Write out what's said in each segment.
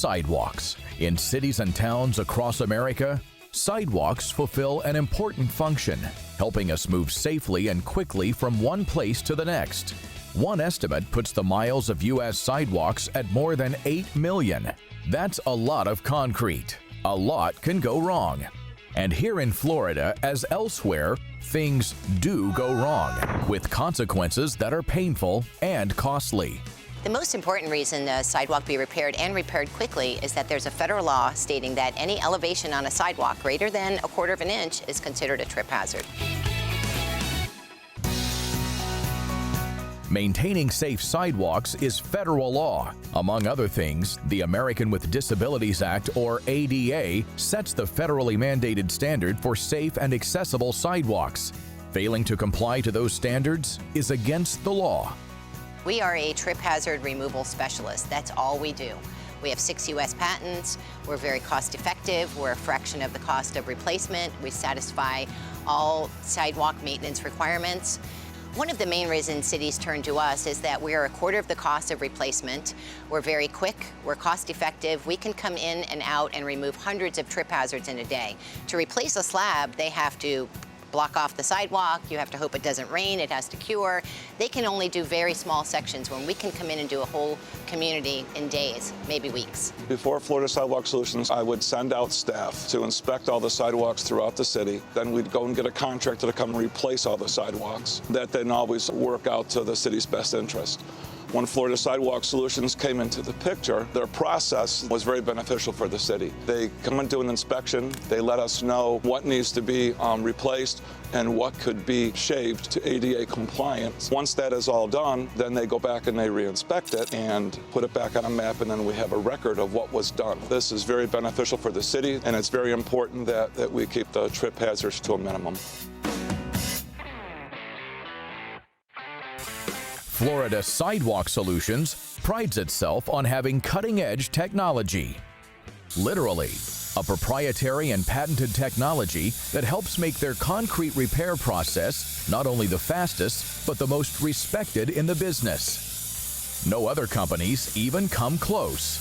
Sidewalks. In cities and towns across America, sidewalks fulfill an important function, helping us move safely and quickly from one place to the next. One estimate puts the miles of U.S. sidewalks at more than 8 million. That's a lot of concrete. A lot can go wrong. And here in Florida, as elsewhere, things do go wrong, with consequences that are painful and costly. The most important reason a sidewalk be repaired and repaired quickly is that there's a federal law stating that any elevation on a sidewalk greater than 1/4 of an inch is considered a trip hazard. Maintaining safe sidewalks is federal law. Among other things, the American with Disabilities Act, or ADA, sets the federally mandated standard for safe and accessible sidewalks. Failing to comply to those standards is against the law. We are a trip hazard removal specialist. That's all we do. We have 6 U.S. patents. We're very cost effective. We're a fraction of the cost of replacement. We satisfy all sidewalk maintenance requirements. One of the main reasons cities turn to us is that we are 1/4 of the cost of replacement. We're very quick, we're cost effective. We can come in and out and remove hundreds of trip hazards in a day. To replace a slab, they have to block off the sidewalk, you have to hope it doesn't rain, it has to cure. They can only do very small sections when we can come in and do a whole community in days, maybe weeks. Before Florida Sidewalk Solutions, I would send out staff to inspect all the sidewalks throughout the city. Then we'd go and get a contractor to come and replace all the sidewalks. That didn't always work out to the city's best interest. When Florida Sidewalk Solutions came into the picture, their process was very beneficial for the city. They come and do an inspection, they let us know what needs to be replaced and what could be shaved to ADA compliance. Once that is all done, then they go back and they re-inspect it and put it back on a map, and then we have a record of what was done. This is very beneficial for the city, and it's very important that we keep the trip hazards to a minimum. Florida Sidewalk Solutions prides itself on having cutting-edge technology. Literally, a proprietary and patented technology that helps make their concrete repair process not only the fastest, but the most respected in the business. No other companies even come close.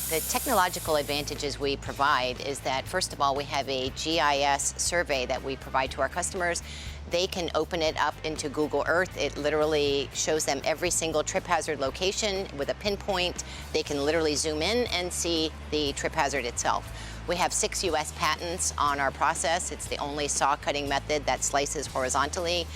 The technological advantages we provide is that, first of all, we have a GIS survey that we provide to our customers. They can open it up into Google Earth. It literally shows them every single trip hazard location with a pinpoint. They can literally zoom in and see the trip hazard itself. We have 6 U.S. patents on our process. It's the only saw cutting method that slices horizontally.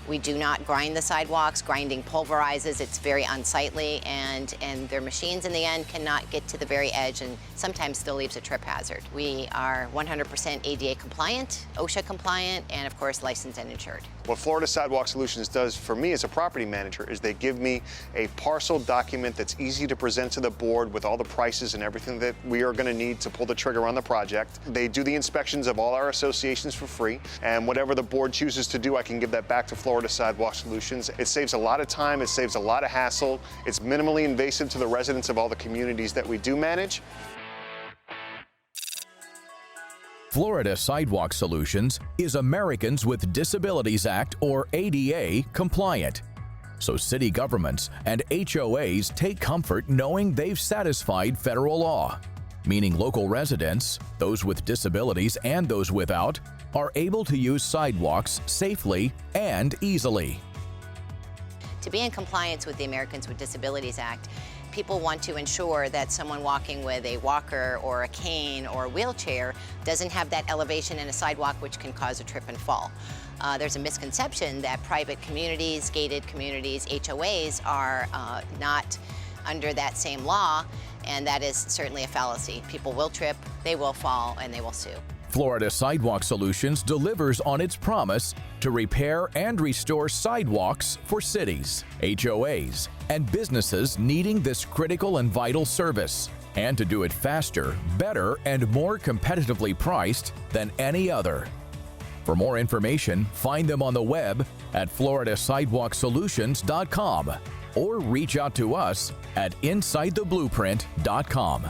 We do not grind the sidewalks. Grinding pulverizes. It's very unsightly, and their machines in the end cannot get to the very edge and sometimes still leaves a trip hazard. We are 100% ADA compliant, OSHA compliant, and of course licensed and insured. What Florida Sidewalk Solutions does for me as a property manager is they give me a parcel document that's easy to present to the board with all the prices and everything that we are going to need to pull the trigger on the project. They do the inspections of all our associations for free, and whatever the board chooses to do, I can give that back to Florida Sidewalk Solutions. It saves a lot of time, it saves a lot of hassle, it's minimally invasive to the residents of all the communities that we do manage. Florida Sidewalk Solutions is Americans with Disabilities Act, or ADA, compliant. So city governments and HOAs take comfort knowing they've satisfied federal law, meaning local residents, those with disabilities and those without, are able to use sidewalks safely and easily. To be in compliance with the Americans with Disabilities Act, people want to ensure that someone walking with a walker or a cane or a wheelchair doesn't have that elevation in a sidewalk which can cause a trip and fall. There's a misconception that private communities, gated communities, HOAs are not under that same law, and that is certainly a fallacy. People will trip, they will fall, and they will sue. Florida Sidewalk Solutions delivers on its promise to repair and restore sidewalks for cities, HOAs, and businesses needing this critical and vital service, and to do it faster, better, and more competitively priced than any other. For more information, find them on the web at floridasidewalksolutions.com or reach out to us at insidetheblueprint.com.